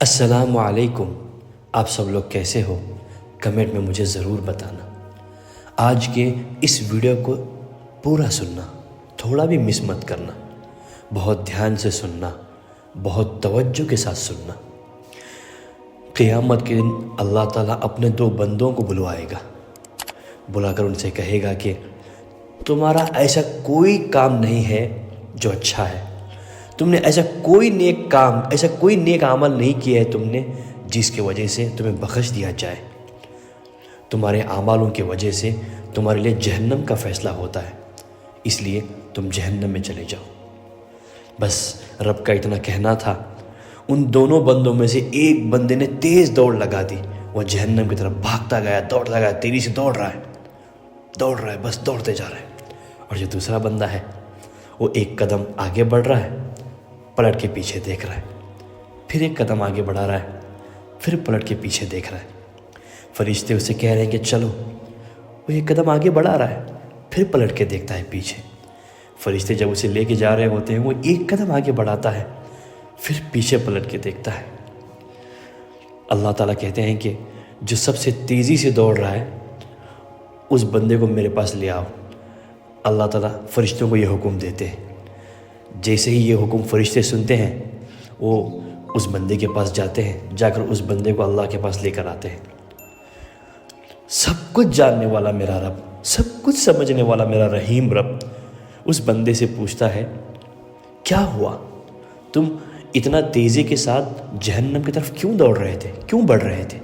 السلام علیکم۔ آپ سب لوگ کیسے ہو؟ کمنٹ میں مجھے ضرور بتانا۔ آج کے اس ویڈیو کو پورا سننا، تھوڑا بھی مس مت کرنا، بہت دھیان سے سننا، بہت توجہ کے ساتھ سننا۔ قیامت کے دن اللہ تعالیٰ اپنے دو بندوں کو بلوائے گا، بلا کر ان سے کہے گا کہ تمہارا ایسا کوئی کام نہیں ہے جو اچھا ہے، تم نے ایسا کوئی نیک کام، ایسا کوئی نیک عمل نہیں کیا ہے تم نے جس کی وجہ سے تمہیں بخش دیا جائے۔ تمہارے اعمالوں کی وجہ سے تمہارے لیے جہنم کا فیصلہ ہوتا ہے، اس لیے تم جہنم میں چلے جاؤ۔ بس رب کا اتنا کہنا تھا۔ ان دونوں بندوں میں سے ایک بندے نے تیز دوڑ لگا دی، وہ جہنم کی طرف بھاگتا گیا، دوڑتا گیا، تیزی سے دوڑ رہا ہے، بس دوڑتے جا رہا ہے۔ اور جو دوسرا بندہ ہے وہ ایک قدم آگے بڑھ رہا ہے، پلٹ کے پیچھے دیکھ رہا ہے، پھر ایک قدم آگے بڑھا رہا ہے، پھر پلٹ کے پیچھے دیکھ رہا ہے۔ فرشتے اسے کہہ رہے ہیں کہ چلو۔ وہ ایک قدم آگے بڑھا رہا ہے، پھر پلٹ کے دیکھتا ہے پیچھے۔ فرشتے جب اسے لے کے جا رہے ہوتے ہیں، وہ ایک قدم آگے بڑھاتا ہے، پھر پیچھے پلٹ کے دیکھتا ہے۔ اللہ تعالیٰ کہتے ہیں کہ جو سب سے تیزی سے دوڑ رہا ہے اس بندے کو میرے پاس لے آؤ۔ اللہ تعالیٰ فرشتوں کو یہ حکم دیتے ہیں۔ جیسے ہی یہ حکم فرشتے سنتے ہیں، وہ اس بندے کے پاس جاتے ہیں، جا کر اس بندے کو اللہ کے پاس لے کر آتے ہیں۔ سب کچھ جاننے والا میرا رب، سب کچھ سمجھنے والا میرا رحیم رب اس بندے سے پوچھتا ہے، کیا ہوا؟ تم اتنا تیزی کے ساتھ جہنم کی طرف کیوں دوڑ رہے تھے، کیوں بڑھ رہے تھے؟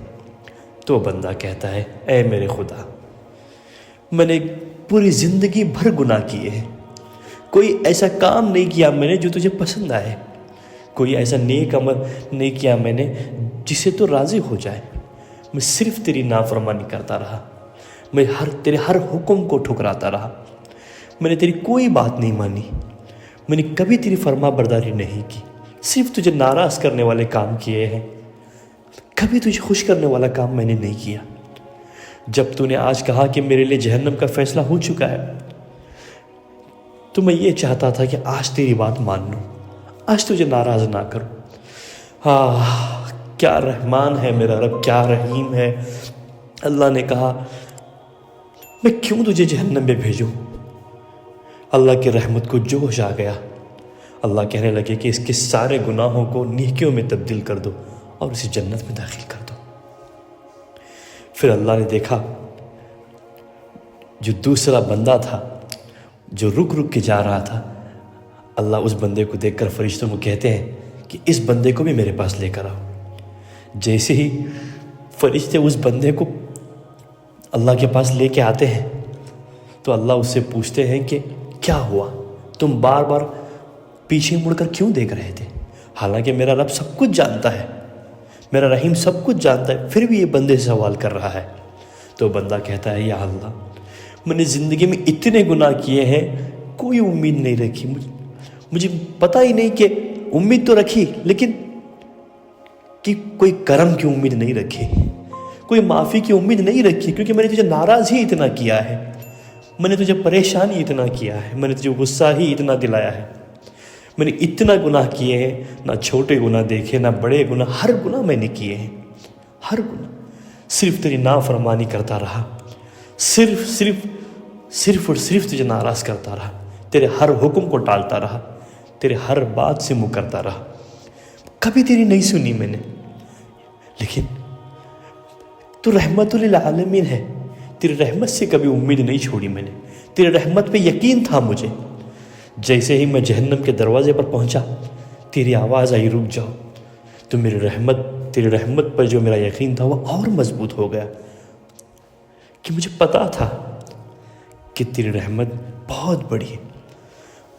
تو وہ بندہ کہتا ہے، اے میرے خدا، میں نے پوری زندگی بھر گناہ کیے ہیں، کوئی ایسا کام نہیں کیا میں نے جو تجھے پسند آئے، کوئی ایسا نیک عمل نہیں کیا میں نے جس سے تو راضی ہو جائے۔ میں صرف تیری نافرمانی کرتا رہا، میں تیرے ہر حکم کو ٹھکراتا رہا، میں نے تیری کوئی بات نہیں مانی، میں نے کبھی تیری فرما برداری نہیں کی، صرف تجھے ناراض کرنے والے کام کیے ہیں، کبھی تجھے خوش کرنے والا کام میں نے نہیں کیا۔ جب تو نے آج کہا کہ میرے لیے جہنم کا فیصلہ ہو چکا ہے، تو میں یہ چاہتا تھا کہ آج تیری بات مان لوں، آج تجھے ناراض نہ کروں۔ کیا رحمان ہے میرا رب، کیا رحیم ہے۔ اللہ نے کہا، میں کیوں تجھے جہنم میں بھیجوں؟ اللہ کی رحمت کو جوش آ گیا۔ اللہ کہنے لگے کہ اس کے سارے گناہوں کو نیکیوں میں تبدیل کر دو اور اسے جنت میں داخل کر دو۔ پھر اللہ نے دیکھا جو دوسرا بندہ تھا جو رک کے جا رہا تھا، اللہ اس بندے کو دیکھ کر فرشتوں کو کہتے ہیں کہ اس بندے کو بھی میرے پاس لے کر آؤ۔ جیسے ہی فرشتے اس بندے کو اللہ کے پاس لے کے آتے ہیں تو اللہ اس سے پوچھتے ہیں کہ کیا ہوا؟ تم بار بار پیچھے مڑ کر کیوں دیکھ رہے تھے؟ حالانکہ میرا رب سب کچھ جانتا ہے، میرا رحیم سب کچھ جانتا ہے، پھر بھی یہ بندے سے سوال کر رہا ہے۔ تو بندہ کہتا ہے، یا اللہ، میں نے زندگی میں اتنے گناہ کیے ہیں، کوئی امید نہیں رکھی، مجھے پتہ ہی نہیں کہ امید تو رکھی لیکن کہ کوئی کرم کی امید نہیں رکھی، کوئی معافی کی امید نہیں رکھی، کیونکہ میں نے تجھے ناراض ہی اتنا کیا ہے، میں نے تجھے پریشان ہی اتنا کیا ہے، میں نے تجھے غصہ ہی اتنا دلایا ہے، میں نے اتنا گناہ کیے ہیں، نہ چھوٹے گناہ دیکھے نہ بڑے گناہ، ہر گناہ میں نے کیے ہیں، ہر گناہ، صرف تیری نافرمانی کرتا رہا، صرف اور صرف تجھے ناراض کرتا رہا، تیرے ہر حکم کو ٹالتا رہا، تیرے ہر بات سے مکرتا رہا، کبھی تیری نہیں سنی میں نے، لیکن تو رحمت للعالمین ہے، تیری رحمت سے کبھی امید نہیں چھوڑی میں نے، تیری رحمت پہ یقین تھا مجھے۔ جیسے ہی میں جہنم کے دروازے پر پہنچا، تیری آواز آئی، رک جاؤ، تو تیری رحمت پر جو میرا یقین تھا وہ اور مضبوط ہو گیا، کہ مجھے پتا تھا کہ تیری رحمت بہت بڑی ہے۔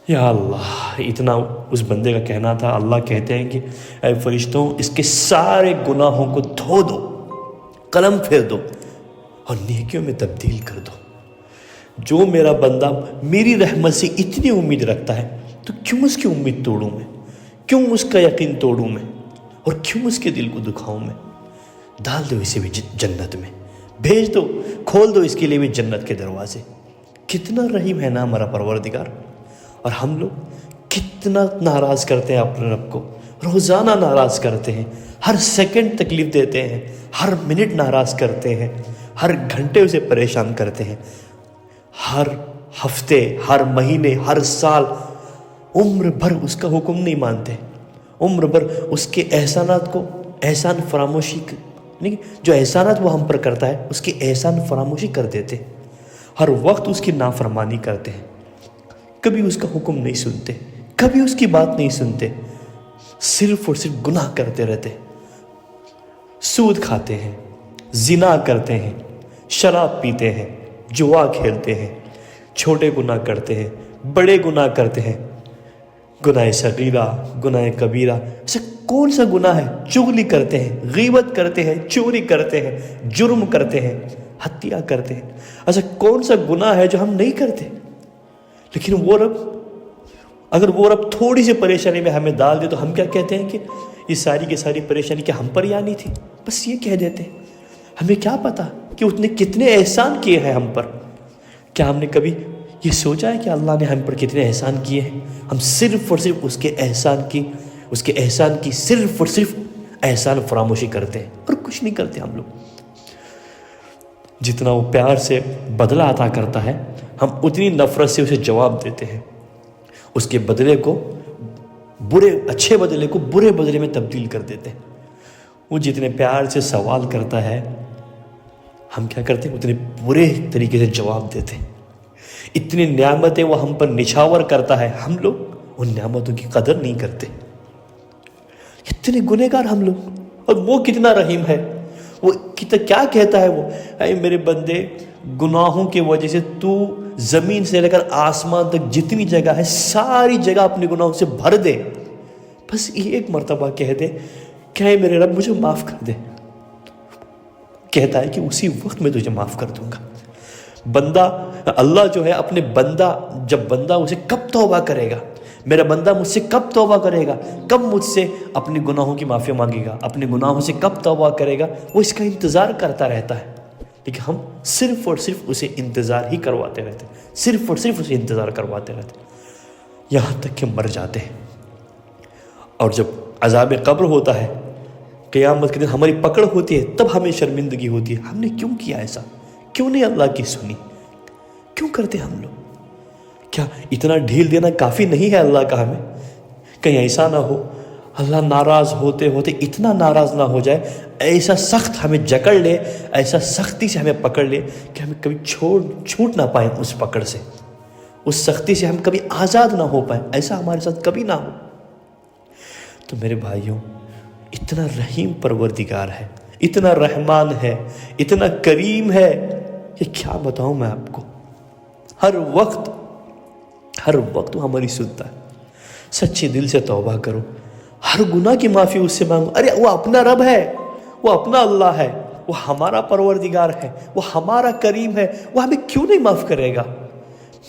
یا اللہ، اتنا اس بندے کا کہنا تھا۔ اللہ کہتے ہیں کہ اے فرشتوں، اس کے سارے گناہوں کو دھو دو، قلم پھیر دو اور نیکیوں میں تبدیل کر دو۔ جو میرا بندہ میری رحمت سے اتنی امید رکھتا ہے تو کیوں اس کی امید توڑوں میں، کیوں اس کا یقین توڑوں میں، اور کیوں اس کے دل کو دکھاؤں میں؟ ڈال دو اسے بھی جنت میں، بھیج دو، کھول دو اس کے لیے بھی جنت کے دروازے۔ کتنا رحیم ہے نا ہمارا پروردگار۔ اور ہم لوگ کتنا ناراض کرتے ہیں اپنے رب کو، روزانہ ناراض کرتے ہیں، ہر سیکنڈ تکلیف دیتے ہیں، ہر منٹ ناراض کرتے ہیں، ہر گھنٹے اسے پریشان کرتے ہیں، ہر ہفتے، ہر مہینے، ہر سال، عمر بھر اس کا حکم نہیں مانتے، عمر بھر اس کے احسانات کو احسان فراموشی نہیں، جو احسانات وہ ہم پر کرتا ہے اس کی احسان فراموشی کر دیتے، ہر وقت اس کی نافرمانی کرتے ہیں، کبھی اس کا حکم نہیں سنتے، کبھی اس کی بات نہیں سنتے، صرف اور صرف گناہ کرتے رہتے، سود کھاتے ہیں، زنا کرتے ہیں، شراب پیتے ہیں، جوا کھیلتے ہیں، چھوٹے گناہ کرتے ہیں، بڑے گناہ کرتے ہیں، گناہ صغیرہ، گناہ کبیرہ، ایسا کون سا گناہ ہے؟ چغلی کرتے ہیں، غیبت کرتے ہیں، چوری کرتے ہیں، جرم کرتے ہیں، ہتیا کرتے ہیں، ایسا کون سا گناہ ہے جو ہم نہیں کرتے؟ لیکن وہ رب، اگر وہ رب تھوڑی سی پریشانی میں ہمیں ڈال دے تو ہم کیا کہتے ہیں کہ یہ ساری کی ساری پریشانی کیا ہم پر ہی آنی تھی؟ بس یہ کہہ دیتے ہیں۔ ہمیں کیا پتا کہ اس نے کتنے احسان کیے ہیں ہم پر؟ کیا ہم نے کبھی یہ سوچا ہے کہ اللہ نے ہم پر کتنے احسان کیے ہیں؟ ہم صرف اور صرف اس کے احسان کی صرف اور صرف احسان فراموشی کرتے ہیں اور کچھ نہیں کرتے ہم لوگ۔ جتنا وہ پیار سے بدلہ عطا کرتا ہے ہم اتنی نفرت سے اسے جواب دیتے ہیں، اس کے بدلے کو اچھے بدلے کو برے بدلے میں تبدیل کر دیتے ہیں۔ وہ جتنے پیار سے سوال کرتا ہے ہم کیا کرتے ہیں؟ اتنے برے طریقے سے جواب دیتے ہیں۔ اتنی نعمتیں وہ ہم پر نچھاور کرتا ہے، ہم لوگ ان نعمتوں کی قدر نہیں کرتے۔ اتنے گنہگار ہم لوگ، اور وہ کتنا رحیم ہے، وہ کیا کہتا ہے، وہ اے میرے بندے، گناہوں کی وجہ سے تو زمین سے لے کر آسمان تک جتنی جگہ ہے ساری جگہ اپنے گناہوں سے بھر دے، بس ایک مرتبہ کہہ دے کہ اے میرے رب مجھے معاف کر دے۔ کہتا ہے کہ اسی وقت میں تجھے معاف کر دوں گا۔ بندہ، اللہ جو ہے اپنے جب بندہ اسے کب توبہ کرے گا، میرا بندہ مجھ سے کب توبہ کرے گا، کب مجھ سے اپنے گناہوں کی معافی مانگے گا، اپنے گناہوں سے کب توبہ کرے گا، وہ اس کا انتظار کرتا رہتا ہے۔ لیکن ہم صرف اور صرف اسے انتظار ہی کرواتے رہتے، صرف اور صرف اسے انتظار کرواتے رہتے، یہاں تک کہ مر جاتے ہیں۔ اور جب عذاب قبر ہوتا ہے، قیامت کے دن ہماری پکڑ ہوتی ہے، تب ہمیں شرمندگی ہوتی ہے، ہم نے کیوں کیا ایسا، کیوں نہیں اللہ کی سنی، کیوں کرتے ہم لوگ؟ کیا اتنا ڈھیل دینا کافی نہیں ہے اللہ کا ہمیں؟ کہیں ایسا نہ ہو اللہ ناراض ہوتے ہوتے اتنا ناراض نہ ہو جائے، ایسا سخت ہمیں جکڑ لے، ایسا سختی سے ہمیں پکڑ لے کہ ہمیں کبھی چھوٹ نہ پائیں اس پکڑ سے، اس سختی سے ہم کبھی آزاد نہ ہو پائیں، ایسا ہمارے ساتھ کبھی نہ ہو۔ تو میرے بھائیوں، اتنا رحیم پروردگار ہے، اتنا رحمان ہے، اتنا کریم ہے، یہ کیا بتاؤں میں آپ کو۔ ہر وقت وہ ہماری سنتا ہے۔ سچے دل سے توبہ کرو، ہر گناہ کی معافی اس سے مانگو۔ ارے وہ اپنا رب ہے، وہ اپنا اللہ ہے، وہ ہمارا پروردگار ہے، وہ ہمارا کریم ہے، وہ ہمیں کیوں نہیں معاف کرے گا؟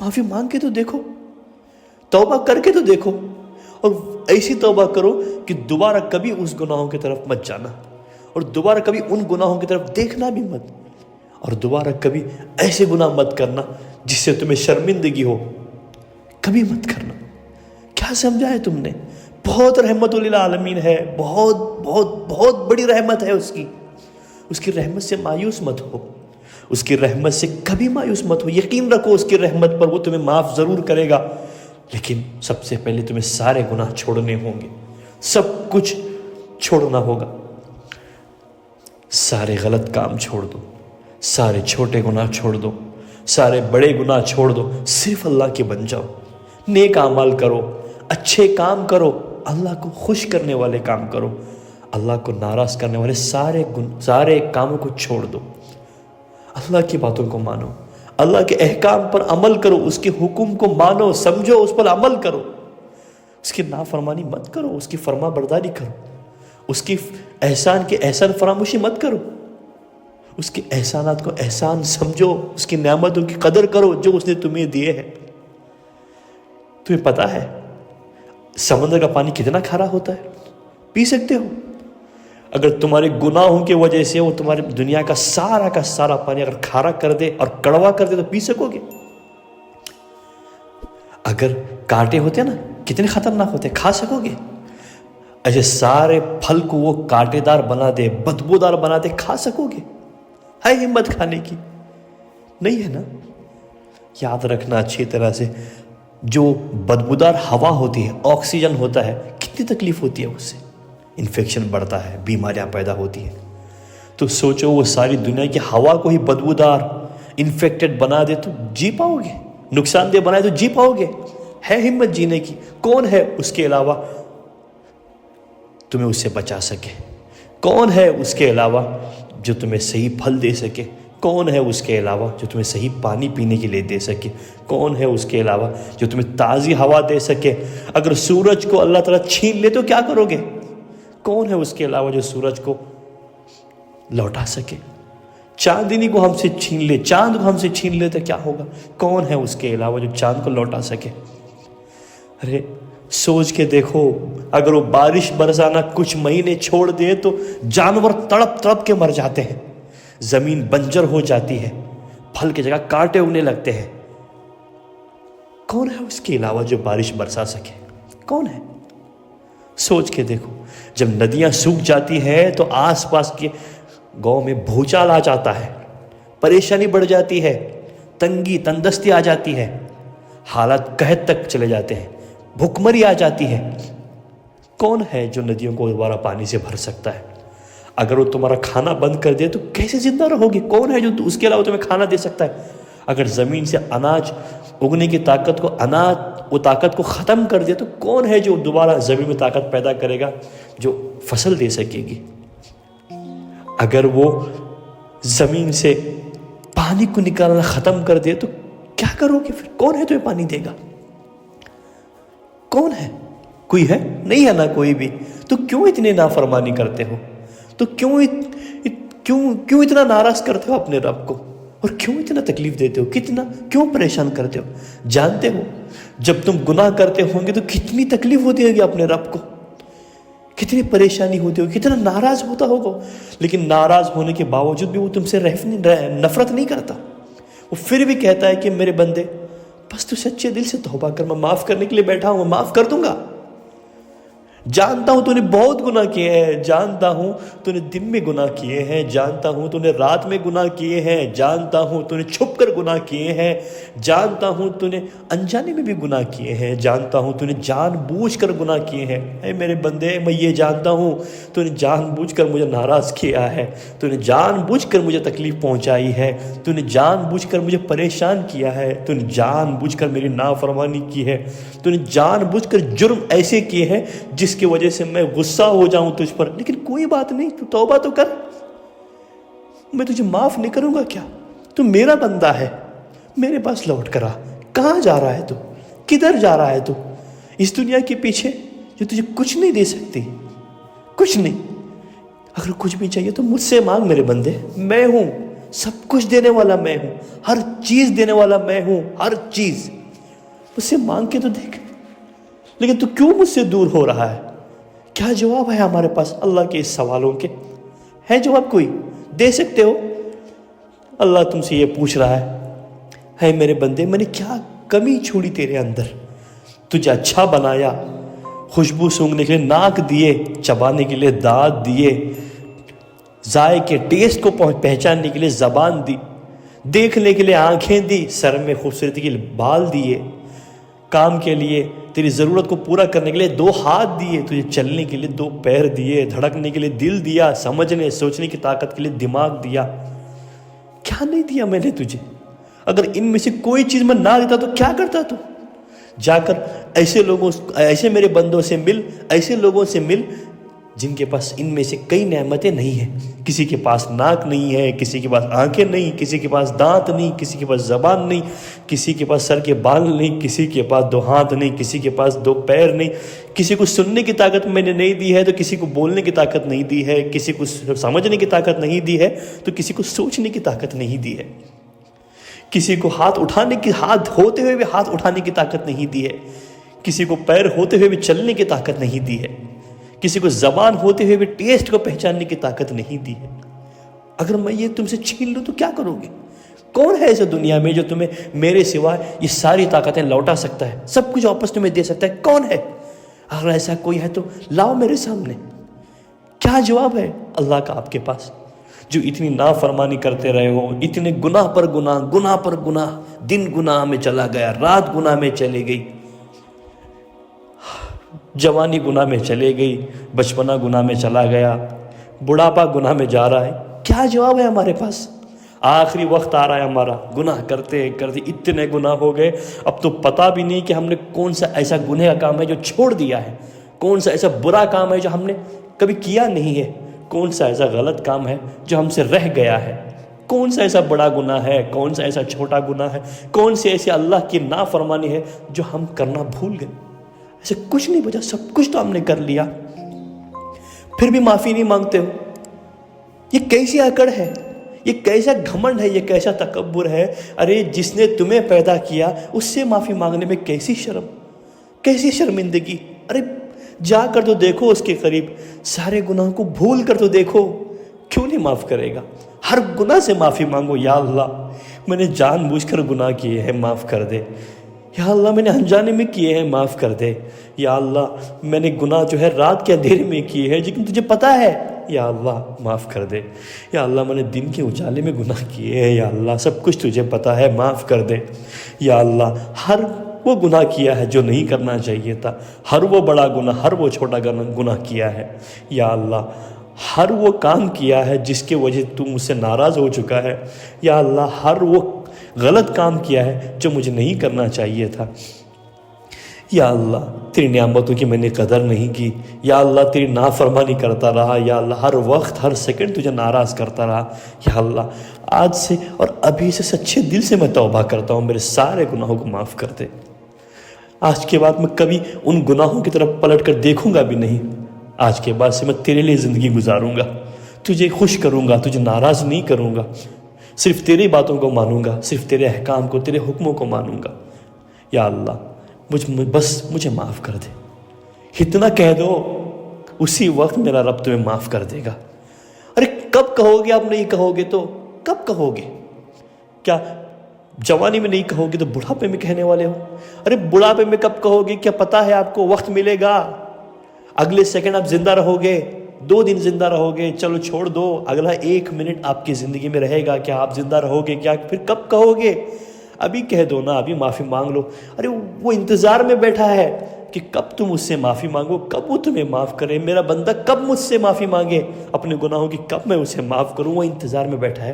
معافی مانگ کے تو دیکھو، توبہ کر کے تو دیکھو، اور ایسی توبہ کرو کہ دوبارہ کبھی اس گناہوں کی طرف مت جانا، اور دوبارہ کبھی ان گناہوں کی طرف دیکھنا بھی مت، اور دوبارہ کبھی ایسے گناہ مت کرنا جس سے تمہیں شرمندگی ہو، کبھی مت کرنا۔ کیا سمجھا ہے تم نے؟ بہت رحمت للعالمین ہے، بہت بہت بہت بڑی رحمت ہے اس کی رحمت سے مایوس مت ہو، اس کی رحمت سے کبھی مایوس مت ہو، یقین رکھو اس کی رحمت پر، وہ تمہیں معاف ضرور کرے گا، لیکن سب سے پہلے تمہیں سارے گناہ چھوڑنے ہوں گے، سب کچھ چھوڑنا ہوگا، سارے غلط کام چھوڑ دو، سارے چھوٹے گناہ چھوڑ دو، سارے بڑے گناہ چھوڑ دو، صرف اللہ کے بن جاؤ، نیک اعمال کرو، اچھے کام کرو، اللہ کو خوش کرنے والے کام کرو، اللہ کو ناراض کرنے والے سارے کاموں کو چھوڑ دو، اللہ کی باتوں کو مانو، اللہ کے احکام پر عمل کرو، اس کے حکم کو مانو، سمجھو، اس پر عمل کرو، اس کی نافرمانی مت کرو، اس کی فرما برداری کرو، اس کی احسان فراموشی مت کرو، اس کے احسانات کو احسان سمجھو، اس کی نعمتوں کی قدر کرو جو اس نے تمہیں دیے ہیں۔ تمہیں پتا ہے سمندر کا پانی کتنا کھارا ہوتا ہے؟ پی سکتے ہو؟ اگر تمہارے گناہوں کی وجہ سے وہ تمہاری دنیا کا سارا پانی اگر کھارا کر دے اور کڑوا کر دے تو پی سکو گے؟ اگر کانٹے ہوتے نا کتنے خطرناک ہوتے، کھا سکو گے؟ ایسے سارے پھل کو وہ کانٹے دار بنا دے، بدبودار بنا دے، کھا سکو گے؟ ہے ہمت کھانے کی؟ نہیں ہے نا؟ یاد رکھنا اچھی طرح سے، جو بدبودار ہوا ہوتی ہے، آکسیجن ہوتا ہے، کتنی تکلیف ہوتی ہے اس سے، انفیکشن بڑھتا ہے، بیماریاں پیدا ہوتی ہیں۔ تو سوچو وہ ساری دنیا کی ہوا کو ہی بدبودار، انفیکٹڈ بنا دے تو جی پاؤ گے؟ نقصان دہ بنائے تو جی پاؤ گے؟ ہے ہمت جینے کی؟ کون ہے اس کے علاوہ تمہیں اس سے بچا سکے؟ کون ہے اس کے علاوہ جو تمہیں صحیح پھل دے سکے؟ کون ہے اس کے علاوہ جو تمہیں صحیح پانی پینے کے لیے دے سکے؟ کون ہے اس کے علاوہ جو تمہیں تازی ہوا دے سکے؟ اگر سورج کو اللہ تعالیٰ چھین لے تو کیا کرو گے؟ کون ہے اس کے علاوہ جو سورج کو لوٹا سکے؟ چاندنی کو ہم سے چھین لے، چاند کو ہم سے چھین لے تو کیا ہوگا؟ کون ہے اس کے علاوہ جو چاند کو لوٹا سکے؟ ارے سوچ کے دیکھو، اگر وہ بارش برسانا کچھ مہینے چھوڑ دے تو جانور تڑپ تڑپ کے مر جاتے ہیں، زمین بنجر ہو جاتی ہے، پھل کی جگہ کانٹے اگنے لگتے ہیں۔ کون ہے اس کے علاوہ جو بارش برسا سکے؟ کون ہے؟ سوچ کے دیکھو، جب ندیاں سوکھ جاتی ہیں تو آس پاس کے گاؤں میں بھوچال آ جاتا ہے، پریشانی بڑھ جاتی ہے، تنگی تندرستی آ جاتی ہے، حالات قحط تک چلے جاتے ہیں، بھوکمری آ جاتی ہے۔ کون ہے جو ندیوں کو دوبارہ پانی سے بھر سکتا ہے؟ اگر وہ تمہارا کھانا بند کر دے تو کیسے زندہ رہو گے؟ کون ہے جو اس کے علاوہ تمہیں کھانا دے سکتا ہے؟ اگر زمین سے اناج اگنے کی طاقت کو ختم کر دے تو کون ہے جو دوبارہ زمین میں طاقت پیدا کرے گا جو فصل دے سکے گی؟ اگر وہ زمین سے پانی کو نکالنا ختم کر دے تو کیا کرو گے پھر؟ کون ہے تمہیں پانی دے گا؟ کون ہے؟ کوئی ہے؟ نہیں ہے نا کوئی بھی۔ تو کیوں اتنے نافرمانی کرتے ہو؟ تو کیوں اتنا ناراض کرتے ہو اپنے رب کو؟ اور کیوں اتنا تکلیف دیتے ہو؟ کیوں پریشان کرتے ہو؟ جانتے ہو جب تم گناہ کرتے ہوں گے تو کتنی تکلیف ہوتی ہوگی اپنے رب کو، کتنی پریشانی ہوتی ہوگی، کتنا ناراض ہوتا ہوگا۔ لیکن ناراض ہونے کے باوجود بھی وہ تم سے نفرت نہیں کرتا، وہ پھر بھی کہتا ہے کہ میرے بندے بس تو سچے دل سے توبہ کر، میں معاف کرنے کے لیے بیٹھا ہوں، میں معاف کر دوں گا۔ جانتا ہوں تو نے بہت گناہ کیے ہیں، جانتا ہوں تو نے دن میں گناہ کیے ہیں، جانتا ہوں تو نے رات میں گناہ کیے ہیں، جانتا ہوں تو نے چھپ کر گناہ کیے ہیں، جانتا ہوں تو نے انجانے میں بھی گناہ کیے ہیں، جانتا ہوں تو نے جان بوجھ کر گناہ کیے ہیں۔ اے میرے بندے، میں یہ جانتا ہوں تو نے جان بوجھ کر مجھے ناراض کیا ہے، تو نے جان بوجھ کر مجھے تکلیف پہنچائی ہے، تو نے جان بوجھ کر مجھے پریشان کیا ہے، تو نے جان بوجھ کر میری نافرمانی کی ہے، تو نے جان بوجھ کر جرم ایسے کیے ہیں جس کی وجہ سے میں غصہ ہو جاؤں تجھ پر، لیکن کوئی بات نہیں، تو توبہ تو کر، میں تجھے معاف نہیں کروں گا کیا؟ تو میرا بندہ ہے، میرے پاس لوٹ کر آ۔ کہاں جا رہا ہے تو؟ کدھر جا رہا ہے تو؟ اس دنیا کے پیچھے جو تجھے کچھ نہیں دے سکتی، کچھ نہیں۔ اگر کچھ بھی چاہیے تو مجھ سے مانگ میرے بندے، میں ہوں، سب کچھ دینے والا میں ہوں، ہر چیز دینے والا میں ہوں، ہر چیز۔ مجھ سے مانگ کے تو دیکھ۔ لیکن تو کیوں مجھ سے دور ہو رہا ہے؟ کیا جواب ہے ہمارے پاس اللہ کے اس سوالوں کے؟ ہے جواب کوئی؟ دے سکتے ہو؟ اللہ تم سے یہ پوچھ رہا ہے میرے بندے، میں نے کیا کمی چھوڑی تیرے اندر؟ تجھے اچھا بنایا، خوشبو سونگھنے کے لیے ناک دیے، چبانے کے لیے دانت دیے، ذائقے ٹیسٹ کو پہچاننے کے لیے زبان دی، دیکھنے کے لیے آنکھیں دی، سر میں خوبصورتی کے لیے بال دیے، کام کے لیے تیری ضرورت کو پورا کرنے کے لیے 2 ہاتھ دیے، تجھے چلنے کے لیے 2 پیر دیے، دھڑکنے کے لیے دل دیا، سمجھنے سوچنے کی طاقت کے لیے دماغ دیا۔ کیا نہیں دیا میں نے تجھے؟ اگر ان میں سے کوئی چیز میں نہ دیتا تو کیا کرتا تو؟ جا کر ایسے میرے بندوں سے مل، ایسے لوگوں سے مل جن کے پاس ان میں سے کئی نعمتیں نہیں ہیں۔ کسی کے پاس ناک نہیں ہے، کسی کے پاس آنکھیں نہیں، کسی کے پاس دانت نہیں، کسی کے پاس زبان نہیں، کسی کے پاس سر کے بال نہیں، کسی کے پاس 2 ہاتھ نہیں، کسی کے پاس 2 پیر نہیں، کسی کو سننے کی طاقت میں نے نہیں دی ہے تو کسی کو بولنے کی طاقت نہیں دی ہے، کسی کو سمجھنے کی طاقت نہیں دی ہے تو کسی کو سوچنے کی طاقت نہیں دی ہے، کسی کو ہاتھ ہوتے ہوئے بھی ہاتھ اٹھانے کی طاقت نہیں دی ہے، کسی کو پیر ہوتے ہوئے بھی چلنے کی طاقت نہیں دی ہے، کسی کو زبان ہوتے ہوئے بھی ٹیسٹ کو پہچاننے کی طاقت نہیں دی ہے۔ اگر میں یہ تم سے چھین لوں تو کیا کرو گے؟ کون ہے اس دنیا میں جو تمہیں میرے سوا یہ ساری طاقتیں لوٹا سکتا ہے، سب کچھ واپس تمہیں دے سکتا ہے؟ کون ہے؟ اگر ایسا کوئی ہے تو لاؤ میرے سامنے. کیا جواب ہے اللہ کا آپ کے پاس؟ جو اتنی نافرمانی کرتے رہے ہو، اتنے گناہ پر گناہ، گناہ پر گناہ، دن گناہ میں چلا گیا، رات گناہ میں چلے گئی، جوانی گناہ میں چلے گئی، بچپنا گناہ میں چلا گیا، بڑھاپا گناہ میں جا رہا ہے. کیا جواب ہے ہمارے پاس؟ آخری وقت آ رہا ہے ہمارا، گناہ کرتے کرتے اتنے گناہ ہو گئے، اب تو پتہ بھی نہیں کہ ہم نے کون سا ایسا گناہ کا کام ہے جو چھوڑ دیا ہے، کون سا ایسا برا کام ہے جو ہم نے کبھی کیا نہیں ہے، کون سا ایسا غلط کام ہے جو ہم سے رہ گیا ہے، کون سا ایسا بڑا گناہ ہے، کون سا ایسا چھوٹا گناہ ہے، کون سے ایسے اللہ کی نافرمانی ہے جو ہم کرنا بھول گئے. ایسے کچھ نہیں بچا، سب کچھ تو ہم نے کر لیا، پھر بھی معافی نہیں مانگتے ہو. یہ کیسی اکڑ ہے، یہ کیسا گھمنڈ ہے، یہ کیسا تکبر ہے؟ ارے جس نے تمہیں پیدا کیا اس سے معافی مانگنے میں کیسی شرم، کیسی شرمندگی. ارے جا کر تو دیکھو اس کے قریب، سارے گناہوں کو بھول کر تو دیکھو، کیوں نہیں معاف کرے گا؟ ہر گناہ سے معافی مانگو. یا اللہ میں نے جان بوجھ کر گناہ کیے ہیں، معاف کر دے. یا اللہ میں نے انجانے میں کیے ہیں، معاف کر دے. یا اللہ میں نے گناہ جو ہے رات کے اندھیرے میں کیے ہیں لیکن تجھے پتہ ہے، یا اللہ معاف کر دے. یا اللہ میں نے دن کے اجالے میں گناہ کیے ہیں، یا اللہ سب کچھ تجھے پتہ ہے، معاف کر دے. یا اللہ ہر وہ گناہ کیا ہے جو نہیں کرنا چاہیے تھا، ہر وہ بڑا گناہ، ہر وہ چھوٹا گناہ کیا ہے. یا اللہ ہر وہ کام کیا ہے جس کے وجہ تو مجھ سے ناراض ہو چکا ہے. یا اللہ ہر وہ غلط کام کیا ہے جو مجھے نہیں کرنا چاہیے تھا. یا اللہ تیری نعمتوں کی میں نے قدر نہیں کی. یا اللہ تیری نافرمانی کرتا رہا. یا اللہ ہر وقت ہر سیکنڈ تجھے ناراض کرتا رہا. یا اللہ آج سے اور ابھی سے سچے دل سے میں توبہ کرتا ہوں، میرے سارے گناہوں کو معاف کر دے. آج کے بعد میں کبھی ان گناہوں کی طرف پلٹ کر دیکھوں گا بھی نہیں. آج کے بعد سے میں تیرے لیے زندگی گزاروں گا، تجھے خوش کروں گا، تجھے ناراض نہیں کروں گا، صرف تیری باتوں کو مانوں گا، صرف تیرے احکام کو، تیرے حکموں کو مانوں گا. یا اللہ بس مجھے معاف کر دے. اتنا کہہ دو، اسی وقت میرا رب تمہیں معاف کر دے گا. ارے کب کہو گے؟ آپ نہیں کہو گے تو کب کہو گے؟ کیا جوانی میں نہیں کہو گے تو بڑھاپے میں کہنے والے ہو؟ ارے بڑھاپے میں کب کہو گے؟ کیا پتہ ہے آپ کو وقت ملے گا، اگلے سیکنڈ آپ زندہ رہو گے، 2 دن زندہ رہو گے، چلو چھوڑ دو، اگلا 1 منٹ آپ کی زندگی میں رہے گا، کیا آپ زندہ رہو گے؟ کیا پھر کب کہو گے؟ ابھی کہہ دو نا، ابھی معافی مانگ لو. ارے وہ انتظار میں بیٹھا ہے کہ کب تم اس سے معافی مانگو، کب وہ تمہیں معاف کرے. میرا بندہ کب مجھ سے معافی مانگے اپنے گناہوں کی، کب میں اسے معاف کروں. وہ انتظار میں بیٹھا ہے.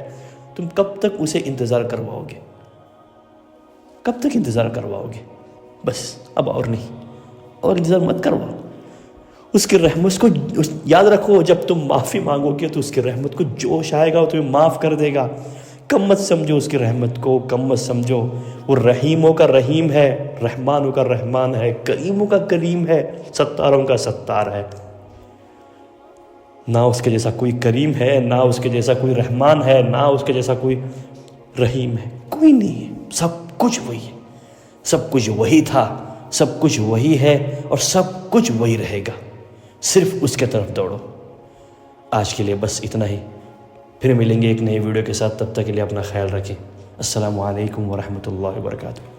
تم کب تک اسے انتظار کرواؤ گے؟ کب تک انتظار کرواؤ گے؟ بس اب اور نہیں، اور انتظار مت کرواؤ. اس کی رحمت کو یاد رکھو، جب تم معافی مانگو گے تو اس کی رحمت کو جوش آئے گا، وہ تمہیں معاف کر دے گا. کم مت سمجھو اس کی رحمت کو، کم مت سمجھو. وہ رحیموں کا رحیم ہے، رحمانوں کا رحمان ہے، کریموں کا کریم ہے، ستاروں کا ستار ہے. نہ اس کے جیسا کوئی کریم ہے، نہ اس کے جیسا کوئی رحمان ہے، نہ اس کے جیسا کوئی رحیم ہے. کوئی نہیں ہے، سب کچھ وہی ہے. سب کچھ وہی تھا، سب کچھ وہی ہے، اور سب کچھ وہی رہے گا. صرف اس کے طرف دوڑو. آج کے لیے بس اتنا ہی، پھر ملیں گے ایک نئی ویڈیو کے ساتھ. تب تک کے لیے اپنا خیال رکھیں. السلام علیکم ورحمۃ اللہ وبرکاتہ.